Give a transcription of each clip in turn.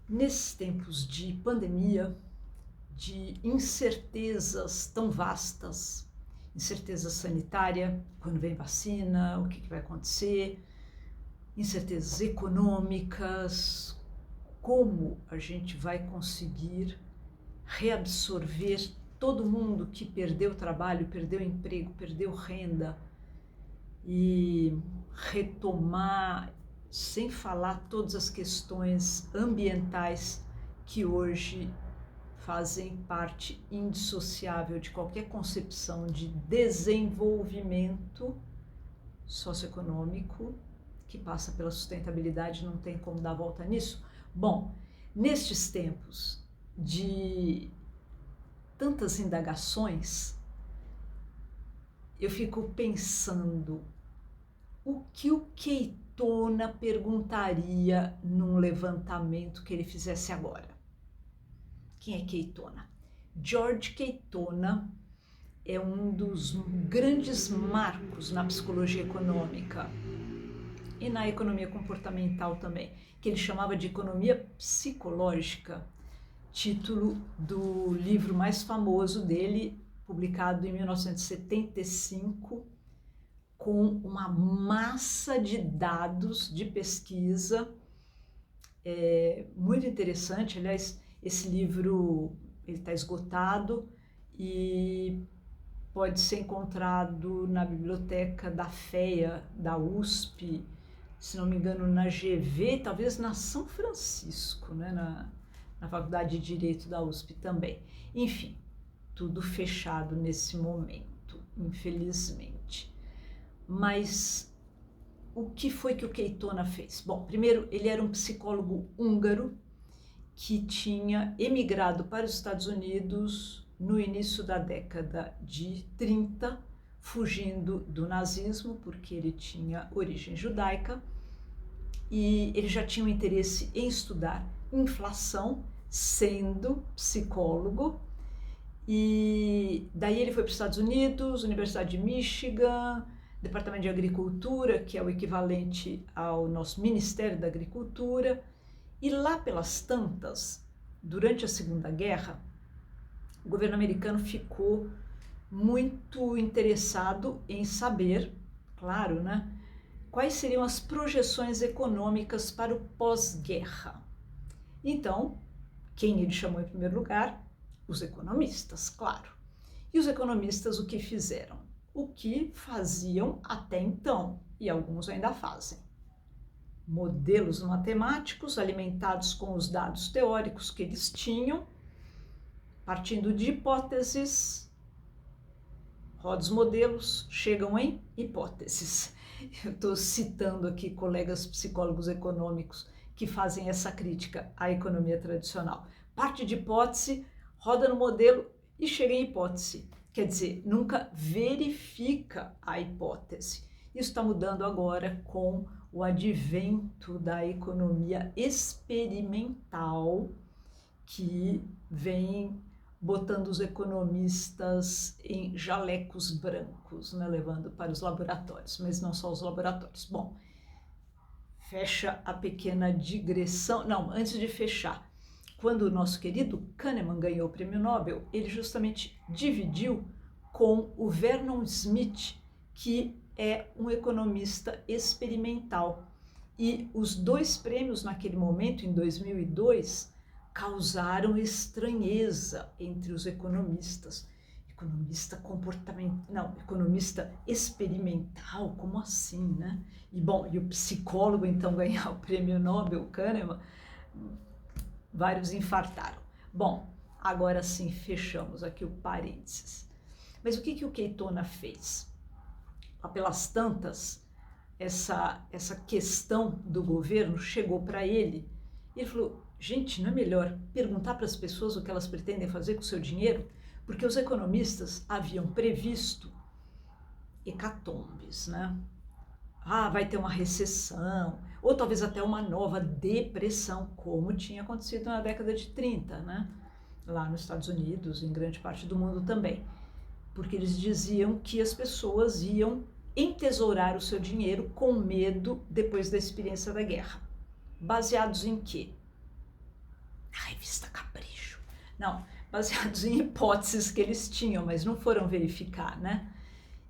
Nesses tempos de pandemia, de incertezas tão vastas, incerteza sanitária, quando vem vacina, o que vai acontecer, incertezas econômicas, como a gente vai conseguir reabsorver todo mundo que perdeu trabalho, perdeu emprego, perdeu renda e retomar, sem falar todas as questões ambientais que hoje fazem parte indissociável de qualquer concepção de desenvolvimento socioeconômico, que passa pela sustentabilidade, não tem como dar volta nisso. Bom, nestes tempos de tantas indagações, eu fico pensando o que o Queitona perguntaria num levantamento que ele fizesse agora. Quem é Queitona? George Queitona é um dos grandes marcos na psicologia econômica e na economia comportamental também, que ele chamava de economia psicológica, título do livro mais famoso dele, publicado em 1975, com uma massa de dados de pesquisa muito interessante. Aliás, esse livro está esgotado e pode ser encontrado na biblioteca da FEA, da USP, se não me engano na GV, talvez na São Francisco, né? na Faculdade de Direito da USP também. Enfim, tudo fechado nesse momento, infelizmente. Mas o que foi que o Queitona fez? Bom, primeiro, ele era um psicólogo húngaro que tinha emigrado para os Estados Unidos no início da década de 30, fugindo do nazismo, porque ele tinha origem judaica, e ele já tinha um interesse em estudar inflação, sendo psicólogo, e daí ele foi para os Estados Unidos, Universidade de Michigan, Departamento de Agricultura, que é o equivalente ao nosso Ministério da Agricultura, e lá pelas tantas, durante a Segunda Guerra, o governo americano ficou muito interessado em saber, claro, né, quais seriam as projeções econômicas para o pós-guerra. Então, quem ele chamou em primeiro lugar? Os economistas, claro. E os economistas o que fizeram? O que faziam até então, e alguns ainda fazem. Modelos matemáticos alimentados com os dados teóricos que eles tinham, partindo de hipóteses, roda os modelos, chegam em hipóteses. Eu estou citando aqui colegas psicólogos econômicos que fazem essa crítica à economia tradicional. Parte de hipótese, roda no modelo e chega em hipótese. Quer dizer, nunca verifica a hipótese. Isso está mudando agora com o advento da economia experimental, que vem botando os economistas em jalecos brancos, né, levando para os laboratórios, mas não só os laboratórios. Bom, fecha a pequena digressão. Não, antes de fechar, quando o nosso querido Kahneman ganhou o prêmio Nobel, ele justamente dividiu com o Vernon Smith, que é um economista experimental. E os dois prêmios naquele momento, em 2002, causaram estranheza entre os economistas. Economista comportamental, não, economista experimental, como assim, né? E bom, e o psicólogo então ganhar o prêmio Nobel, Kahneman, vários infartaram. Bom, agora sim fechamos aqui o parênteses. Mas o que o Queitona fez? Pelas tantas, essa questão do governo chegou para ele e ele falou: gente, não é melhor perguntar para as pessoas o que elas pretendem fazer com o seu dinheiro? Porque os economistas haviam previsto hecatombes, né? Vai ter uma recessão, ou talvez até uma nova depressão, como tinha acontecido na década de 30, né? Lá nos Estados Unidos, em grande parte do mundo também. Porque eles diziam que as pessoas iam entesourar o seu dinheiro com medo depois da experiência da guerra. Baseados em quê? na revista Capricho. Não, baseados em hipóteses que eles tinham, mas não foram verificar, né?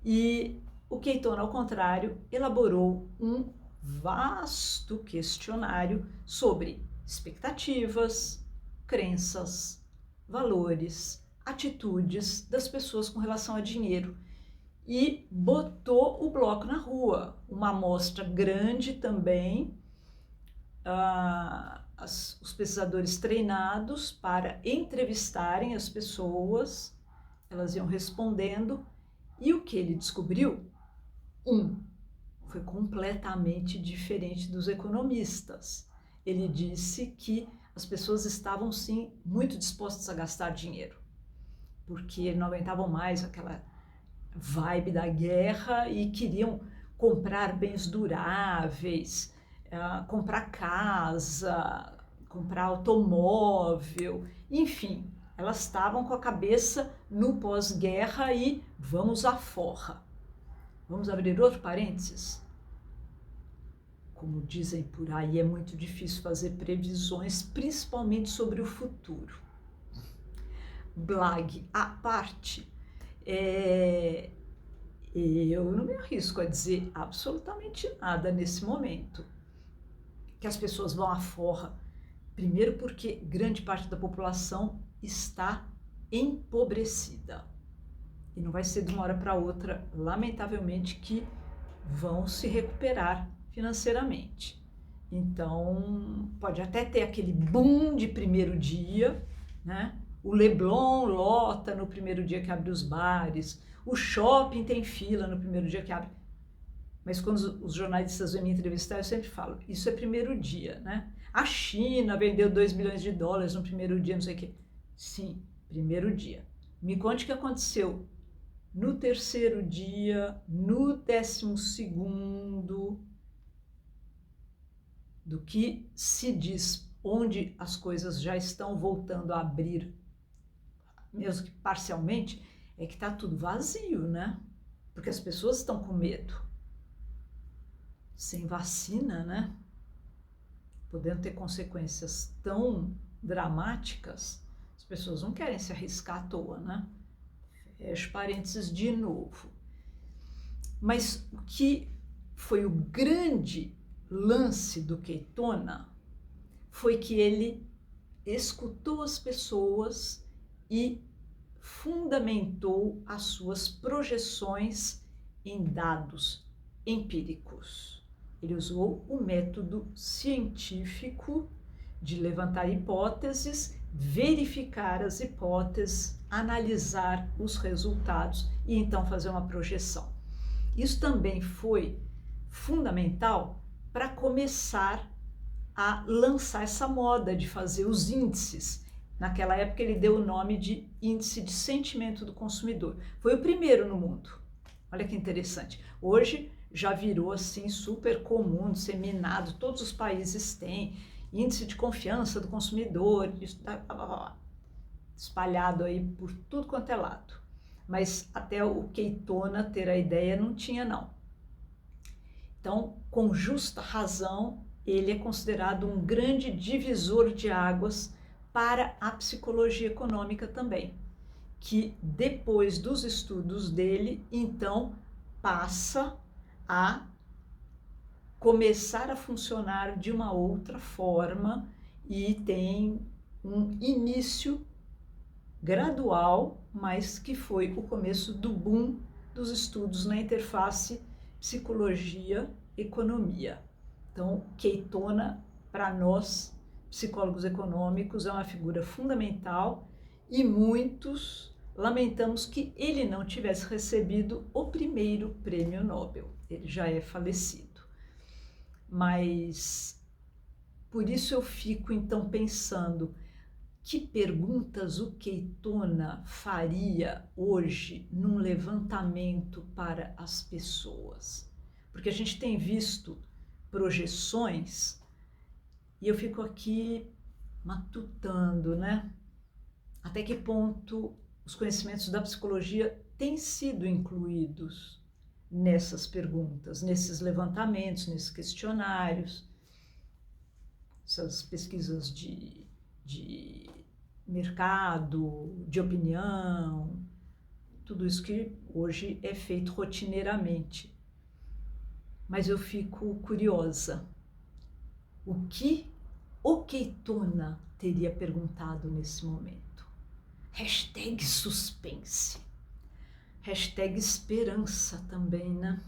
E o Keitona, ao contrário, elaborou um vasto questionário sobre expectativas, crenças, valores, atitudes das pessoas com relação a dinheiro e botou o bloco na rua. Uma amostra grande também, os pesquisadores treinados para entrevistarem as pessoas, elas iam respondendo, e o que ele descobriu? Foi completamente diferente dos economistas. Ele disse que as pessoas estavam, sim, muito dispostas a gastar dinheiro, porque não aguentavam mais aquela vibe da guerra e queriam comprar bens duráveis, comprar casa, comprar automóvel, enfim, elas estavam com a cabeça no pós-guerra e vamos à forra. Vamos abrir outro parênteses? Como dizem por aí, é muito difícil fazer previsões, principalmente sobre o futuro. Blag à parte, eu não me arrisco a dizer absolutamente nada nesse momento. Que as pessoas vão à forra, primeiro porque grande parte da população está empobrecida. E não vai ser de uma hora para outra, lamentavelmente, que vão se recuperar financeiramente. Então, pode até ter aquele boom de primeiro dia, né? O Leblon lota no primeiro dia que abre os bares, o shopping tem fila no primeiro dia que abre. Mas quando os jornalistas vêm me entrevistar, eu sempre falo, isso é primeiro dia, né? A China vendeu 2 milhões de dólares no primeiro dia, não sei o quê. Sim, primeiro dia. Me conte o que aconteceu no terceiro dia, no 12º, do que se diz onde as coisas já estão voltando a abrir, mesmo que parcialmente, é que está tudo vazio, né? Porque as pessoas estão com medo. Sem vacina, né? Podendo ter consequências tão dramáticas, as pessoas não querem se arriscar à toa, né? Fecho parênteses de novo. Mas o que foi o grande lance do Keitona foi que ele escutou as pessoas e fundamentou as suas projeções em dados empíricos. Ele usou o método científico de levantar hipóteses, verificar as hipóteses, analisar os resultados e então fazer uma projeção. Isso também foi fundamental para começar a lançar essa moda de fazer os índices. Naquela época ele deu o nome de índice de sentimento do consumidor. Foi o primeiro no mundo. Olha que interessante. Hoje já virou assim super comum, disseminado, todos os países têm índice de confiança do consumidor, espalhado aí por tudo quanto é lado. Mas até o Keitona ter a ideia não tinha não. Então, com justa razão, ele é considerado um grande divisor de águas para a psicologia econômica também, que depois dos estudos dele, então, passa a começar a funcionar de uma outra forma e tem um início gradual, mas que foi o começo do boom dos estudos na interface psicologia-economia. Então, Keitona, para nós, psicólogos econômicos, é uma figura fundamental e muitos lamentamos que ele não tivesse recebido o primeiro prêmio Nobel. Ele já é falecido. Mas, por isso eu fico então pensando, que perguntas o Keitona faria hoje num levantamento para as pessoas? Porque a gente tem visto projeções e eu fico aqui matutando, né? Até que ponto os conhecimentos da psicologia têm sido incluídos nessas perguntas, nesses levantamentos, nesses questionários, essas pesquisas de de mercado, de opinião, tudo isso que hoje é feito rotineiramente. Mas eu fico curiosa. O que o Keitona teria perguntado nesse momento? Hashtag suspense. Hashtag esperança também, né?